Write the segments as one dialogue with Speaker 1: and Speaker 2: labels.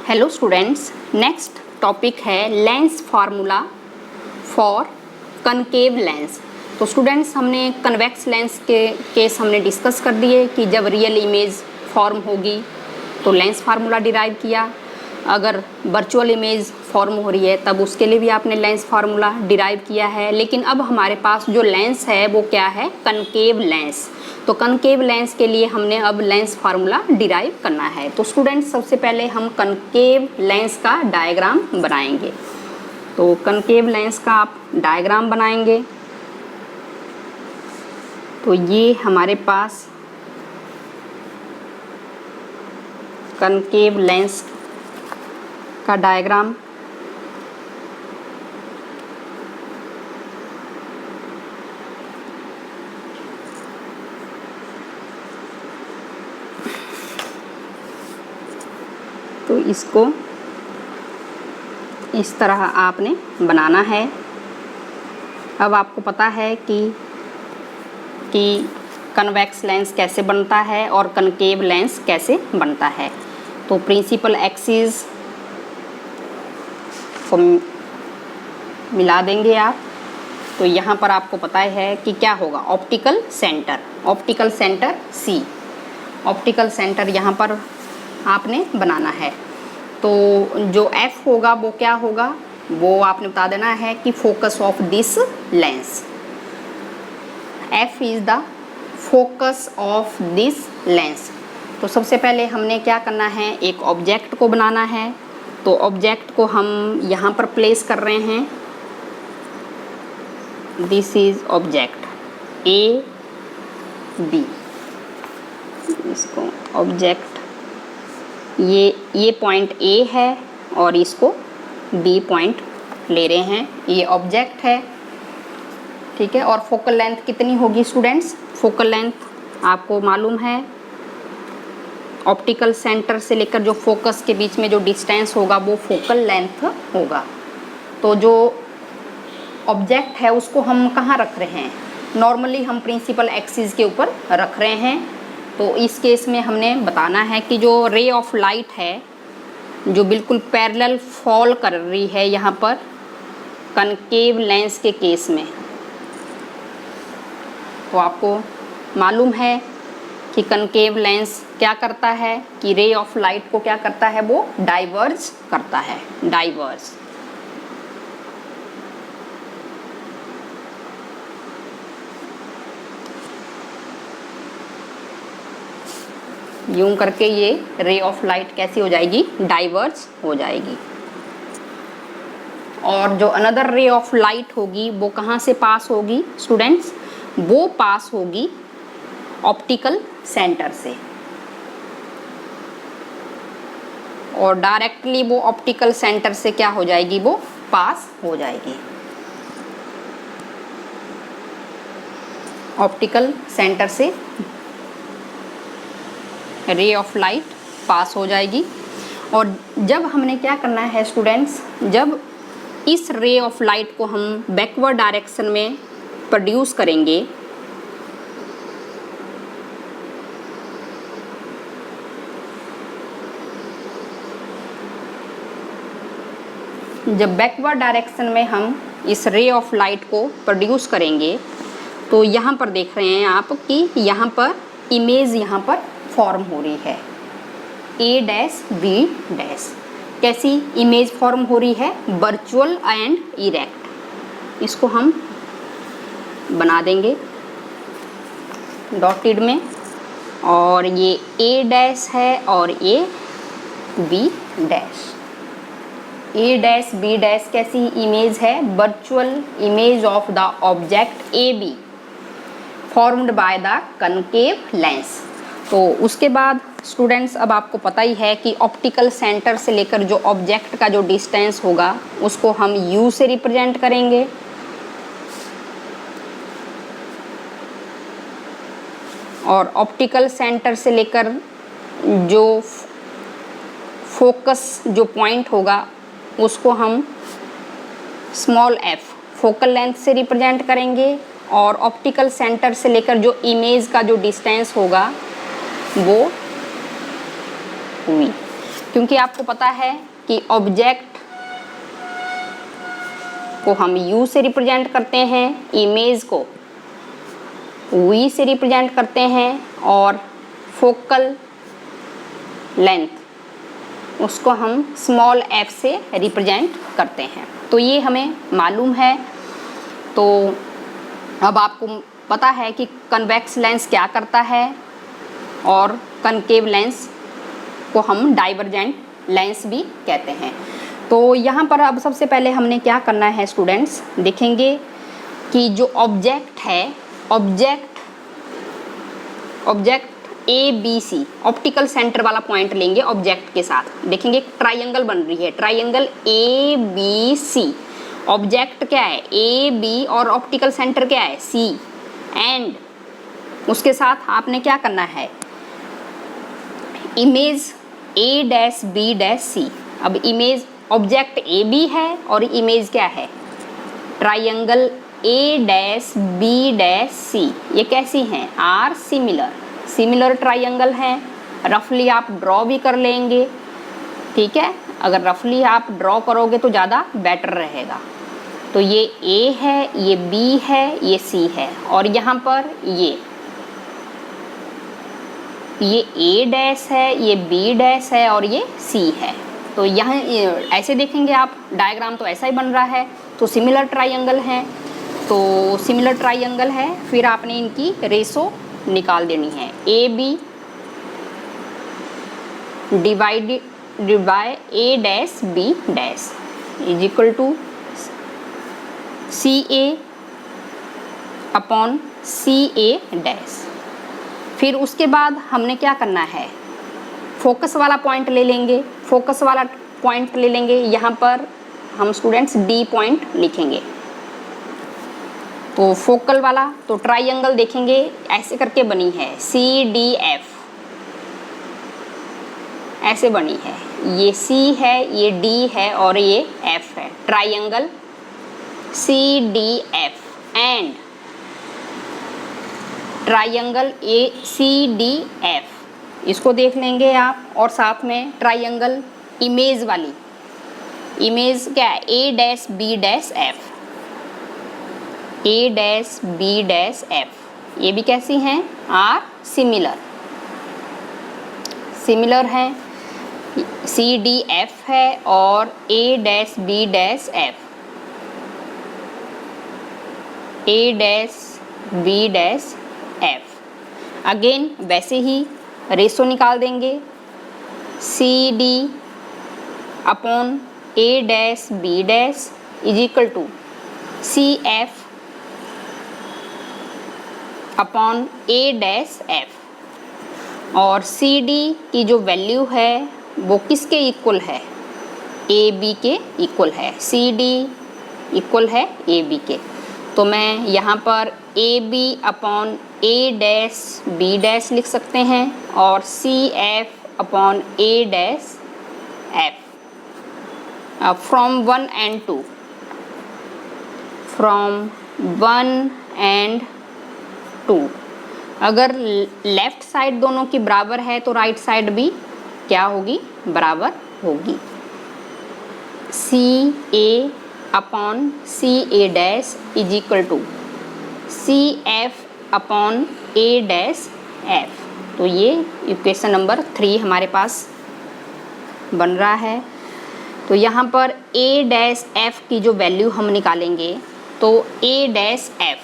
Speaker 1: Hello students, next topic है lens formula for concave lens. तो students, हमने convex lens के केस हमने डिस्कस कर दिए कि जब रियल इमेज फॉर्म होगी तो लेंस फार्मूला डिराइव किया, अगर वर्चुअल इमेज फॉर्म हो रही है तब उसके लिए भी आपने लेंस फार्मूला डिराइव किया है। लेकिन अब हमारे पास जो लेंस है वो क्या है? Concave lens. तो कनकेव लेंस के लिए हमने अब लेंस फार्मूला डिराइव करना है। तो स्टूडेंट्स, सबसे पहले हम कनकेव लेंस का डायग्राम बनाएंगे। तो कनकेव लेंस का आप डायग्राम बनाएंगे तो ये हमारे पास कनकेव लेंस का डायग्राम तो इसको इस तरह आपने बनाना है। अब आपको पता है कि कन्वेक्स लेंस कैसे बनता है और कनकेव लेंस कैसे बनता है। तो प्रिंसिपल एक्सिस को मिला देंगे आप। तो यहाँ पर आपको पता है कि क्या होगा? Optical centre C, optical centre यहाँ पर आपने बनाना है। तो जो F होगा वो क्या होगा? वो आपने बता देना है कि focus of this lens. F is the focus of this lens. तो सबसे पहले हमने क्या करना है? एक ऑब्जेक्ट को बनाना है। तो ऑब्जेक्ट को हम यहाँ पर प्लेस कर रहे हैं। This is object A B। इसको ऑब्जेक्ट ये पॉइंट A है और इसको B पॉइंट ले रहे हैं। ये ऑब्जेक्ट है, ठीक है। और फोकल लेंथ कितनी होगी स्टूडेंट्स? फोकल लेंथ आपको मालूम है, ऑप्टिकल सेंटर से लेकर जो फोकस के बीच में जो डिस्टेंस होगा वो फोकल लेंथ होगा। तो जो ऑब्जेक्ट है उसको हम कहाँ रख रहे हैं? नॉर्मली हम प्रिंसिपल एक्सिस के ऊपर रख रहे हैं। तो इस केस में हमने बताना है कि जो रे ऑफ लाइट है जो बिल्कुल पैरेलल फॉल कर रही है यहाँ पर कनकेव लेंस के केस में, तो आपको मालूम है कि कनकेव लेंस क्या करता है कि रे ऑफ लाइट को क्या करता है? वो डाइवर्ज करता है, डाइवर्ज। यूं करके ये रे ऑफ लाइट कैसी हो जाएगी? डाइवर्ज हो जाएगी। और जो अनदर रे ऑफ लाइट होगी वो कहाँ से पास होगी स्टूडेंट्स? वो पास होगी ऑप्टिकल सेंटर से, और डायरेक्टली वो ऑप्टिकल सेंटर से क्या हो जाएगी? वो पास हो जाएगी। ऑप्टिकल सेंटर से रे ऑफ लाइट पास हो जाएगी। और जब हमने क्या करना है स्टूडेंट्स, जब इस रे ऑफ लाइट को हम बैकवर्ड डायरेक्शन में प्रोड्यूस करेंगे जब बैकवर्ड डायरेक्शन में हम इस रे ऑफ लाइट को प्रोड्यूस करेंगे तो यहाँ पर देख रहे हैं आप कि यहाँ पर इमेज यहाँ पर फॉर्म हो रही है A डैश B डैश। कैसी इमेज फॉर्म हो रही है? Virtual and erect. इसको हम बना देंगे डॉटेड में, और ये A डैश है और ये B dash. A dash B dash कैसी इमेज है? Virtual image of the object AB formed by the concave lens. तो उसके बाद स्टूडेंट्स, अब आपको पता ही है कि ऑप्टिकल सेंटर से लेकर जो ऑब्जेक्ट का जो डिस्टेंस होगा उसको हम U से रिप्रेजेंट करेंगे। और ऑप्टिकल सेंटर से लेकर जो फोकस जो पॉइंट होगा उसको हम स्मॉल f फोकल लेंथ से रिप्रेजेंट करेंगे। और ऑप्टिकल सेंटर से लेकर जो इमेज का जो डिस्टेंस होगा वो हुई। क्योंकि आपको पता है कि ऑब्जेक्ट को हम U से रिप्रेजेंट करते हैं, इमेज को V से रिप्रेजेंट करते हैं और फोकल लेंथ उसको हम स्मॉल f से रिप्रेजेंट करते हैं। तो ये हमें मालूम है। तो अब आपको पता है कि कन्वेक्स लेंस क्या करता है और कनकेव लेंस को हम डाइवर्जेंट लेंस भी कहते हैं। तो यहाँ पर अब सबसे पहले हमने क्या करना है स्टूडेंट्स, देखेंगे कि जो ऑब्जेक्ट है, ऑब्जेक्ट ABC ऑप्टिकल सेंटर वाला पॉइंट लेंगे ऑब्जेक्ट के साथ। देखेंगे ट्राइंगल बन रही है, ट्राइंगल ABC। ऑब्जेक्ट क्या है AB और ऑप्टिकल सेंटर क्या है C, एंड उसके साथ आपने क्या करना है, इमेज A-B-C। अब इमेज ऑब्जेक्ट AB है और इमेज क्या है, ट्राइंगल A-B-C। ये कैसी हैं, आर सिमिलर ट्राइंगल हैं। रफली आप ड्रॉ भी कर लेंगे, ठीक है। अगर रफली आप ड्रॉ करोगे तो ज़्यादा बेटर रहेगा। तो ये A है, ये B है, ये C है, और यहाँ पर ये A डैश है, ये B डैश है और ये C है। तो यहाँ ऐसे देखेंगे आप, डायग्राम तो ऐसा ही बन रहा है। तो सिमिलर ट्राइंगल है, तो सिमिलर ट्राइंगल है, फिर आपने इनकी रेशो निकाल देनी है। AB divided by A dash B dash is equal to CA upon CA dash. फिर उसके बाद हमने क्या करना है, फोकस वाला पॉइंट ले लेंगे। यहाँ पर हम स्टूडेंट्स D पॉइंट लिखेंगे। तो फोकल वाला, तो ट्राइंगल देखेंगे ऐसे करके बनी है, CDF ऐसे बनी है। ये C है, ये D है और ये F है। Triangle CDF and triangle ACDF, इसको देख लेंगे आप। और साथ में ट्राइंगल इमेज वाली, इमेज क्या है, A-B-F, A-B-F, ये भी कैसी हैं, आर सिमिलर हैं। CDF है और A-B-F, A-B-F। अगेन वैसे ही रेशो निकाल देंगे, CD upon A-B- is equal to CF upon A-F। और CD की जो वैल्यू है वो किसके इक्वल है, AB के इक्वल है। CD इक्वल है AB के। तो मैं यहाँ पर AB अपॉन A-B- लिख सकते हैं और CF upon A-F from 1 and 2, from 1 and 2। अगर लेफ्ट साइड दोनों की बराबर है तो राइट साइड भी क्या होगी, बराबर होगी। CA upon CA- is equal to CF upon A-F। तो ये इक्वेशन नंबर 3 हमारे पास बन रहा है। तो यहाँ पर A-F की जो वैल्यू हम निकालेंगे, तो A-F,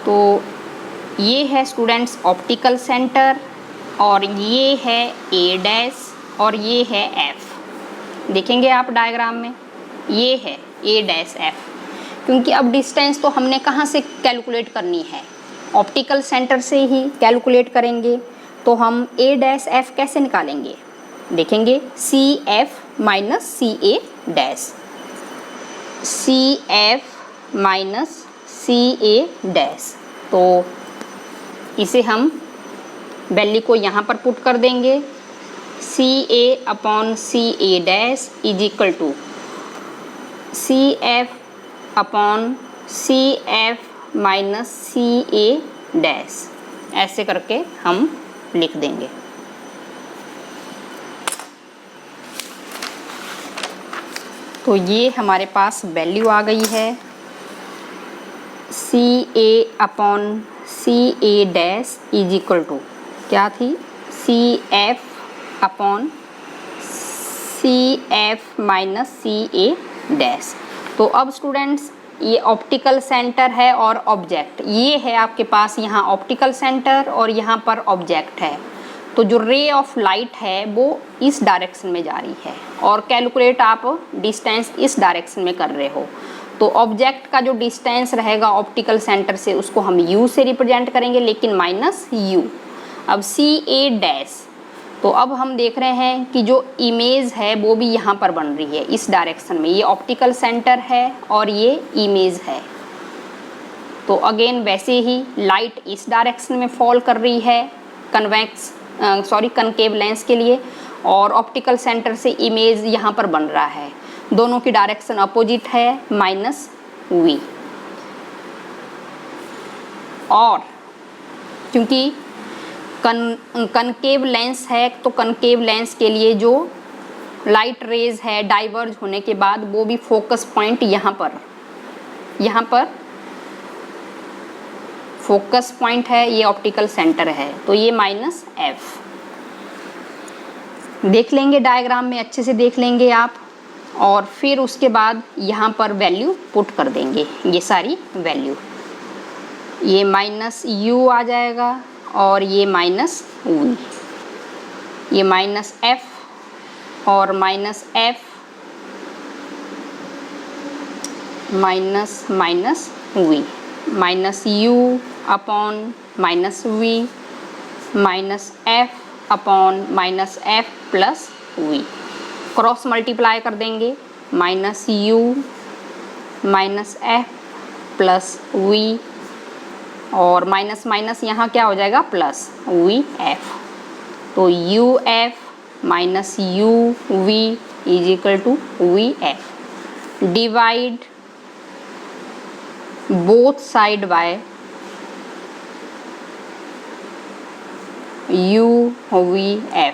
Speaker 1: तो ये है स्टूडेंट्स ऑप्टिकल सेंटर, और ये है A- और ये है F। देखेंगे आप डायग्राम में, ये है A-F। क्योंकि अब डिस्टेंस तो हमने कहाँ से कैलकुलेट करनी है, ऑप्टिकल सेंटर से ही कैलकुलेट करेंगे। तो हम A-F कैसे निकालेंगे, देखेंगे CF minus CA-, CF minus CA-। तो इसे हम वैल्यू को यहाँ पर पुट कर देंगे, CA upon CA- is equal to CF upon CF minus CA-। ऐसे करके हम लिख देंगे। तो ये हमारे पास वैल्यू आ गई है CA/CA' इज इक्वल टू क्या थी, CF/CF माइनस CA'। तो अब स्टूडेंट्स ये ऑप्टिकल सेंटर है और ऑब्जेक्ट, ये है आपके पास यहाँ ऑप्टिकल सेंटर और यहाँ पर ऑब्जेक्ट है। तो जो रे ऑफ लाइट है वो इस डायरेक्शन में जा रही है और कैलकुलेट आप डिस्टेंस इस डायरेक्शन में कर रहे हो। तो ऑब्जेक्ट का जो डिस्टेंस रहेगा ऑप्टिकल सेंटर से उसको हम u से रिप्रेजेंट करेंगे, लेकिन माइनस u। अब CA', तो अब हम देख रहे हैं कि जो इमेज है वो भी यहाँ पर बन रही है इस डायरेक्शन में। ये ऑप्टिकल सेंटर है और ये इमेज है। तो अगेन वैसे ही लाइट इस डायरेक्शन में फॉल कर रही है कनकेव लेंस के लिए, और ऑप्टिकल सेंटर से इमेज यहाँ पर बन रहा है। दोनों की डायरेक्शन अपोजिट है माइनस v। और क्योंकि कनकेव लेंस है तो कनकेव लेंस के लिए जो लाइट रेज है डाइवर्ज होने के बाद वो भी फोकस पॉइंट यहाँ पर फोकस पॉइंट है, ये ऑप्टिकल सेंटर है। तो ये माइनस f देख लेंगे डायग्राम में, अच्छे से देख लेंगे आप, और फिर उसके बाद यहाँ पर वैल्यू पुट कर देंगे, ये सारी वैल्यू। ये माइनस u आ जाएगा और ये माइनस v, ये माइनस f और minus f minus minus v, minus u upon minus v minus f upon minus f plus v। Cross multiply कर देंगे, minus u minus f plus v, और minus minus यहाँ क्या हो जाएगा plus VF। तो UF minus UV is equal to VF। Divide both side by UVF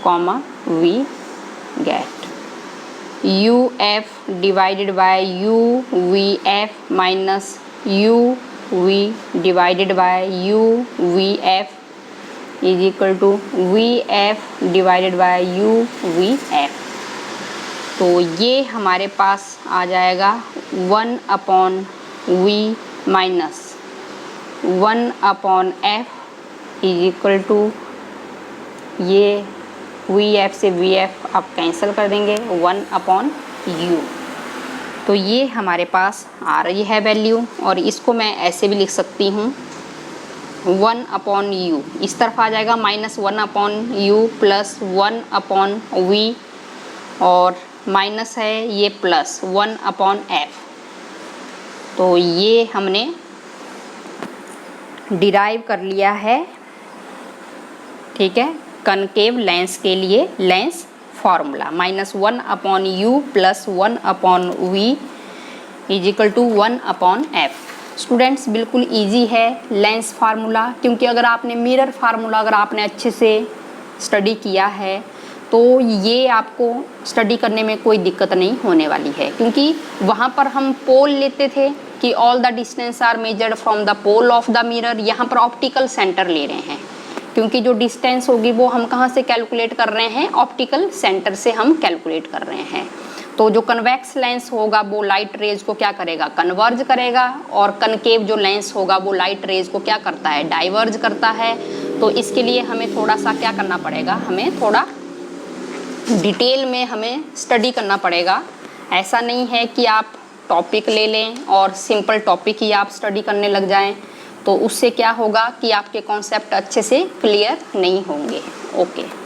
Speaker 1: comma V get. UF divided by UVF minus UV divided by UVF is equal to VF divided by UVF। तो ये हमारे पास आ जाएगा 1/V minus 1/F is equal to, ये VF से VF आप cancel कर देंगे, 1/U। तो ये हमारे पास आ रही है वैल्यू, और इसको मैं ऐसे भी लिख सकती हूँ 1/U, इस तरफ आ जाएगा माइनस 1/U प्लस 1/V, और माइनस है ये प्लस 1/F। तो ये हमने डिराइव कर लिया है, ठीक है, कनकेव लेंस के लिए lens formula minus 1/U plus 1/V is equal to 1/F। Students बिल्कुल इजी है लेंस फार्मूला, क्योंकि अगर आपने मिरर फार्मूला अगर आपने अच्छे से स्टडी किया है तो ये आपको स्टडी करने में कोई दिक्कत नहीं होने वाली है, क्योंकि वहाँ पर हम पोल लेते थे कि all the distance are measured from the pole of the mirror. यहाँ पर ऑप्टिकल सेंटर ले रहे हैं, क्योंकि जो डिस्टेंस होगी वो हम कहाँ से कैलकुलेट कर रहे हैं, ऑप्टिकल सेंटर से हम कैलकुलेट कर रहे हैं। तो जो कन्वेक्स लेंस होगा वो लाइट रेज को क्या करेगा, कन्वर्ज करेगा, और कनकेव जो लेंस होगा वो लाइट रेज को क्या करता है, डाइवर्ज करता है। तो इसके लिए हमें थोड़ा सा क्या करना पड़ेगा, हमें थोड़ा डिटेल में हमें स्टडी करना पड़ेगा। ऐसा नहीं है कि आप टॉपिक ले लें और सिंपल टॉपिक ही आप स्टडी करने लग जाएं, तो उससे क्या होगा कि आपके कॉन्सेप्ट अच्छे से क्लियर नहीं होंगे। ओके।